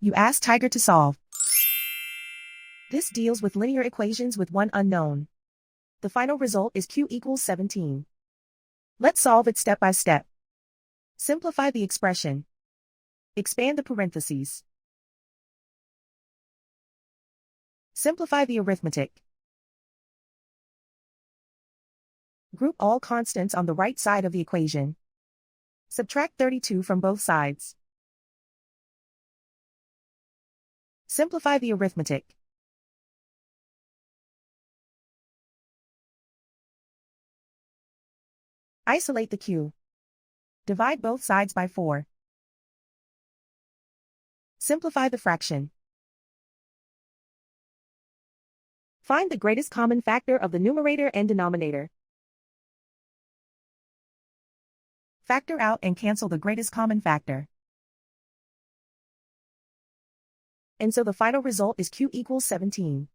You ask Tiger to solve. This deals with linear equations with one unknown. The final result is q equals 17. Let's solve it step by step. Simplify the expression. Expand the parentheses. Simplify the arithmetic. Group all constants on the right side of the equation. Subtract 32 from both sides. Simplify the arithmetic. Isolate the q. Divide both sides by 4. Simplify the fraction. Find the greatest common factor of the numerator and denominator. Factor out and cancel the greatest common factor. And so the final result is q equals 17.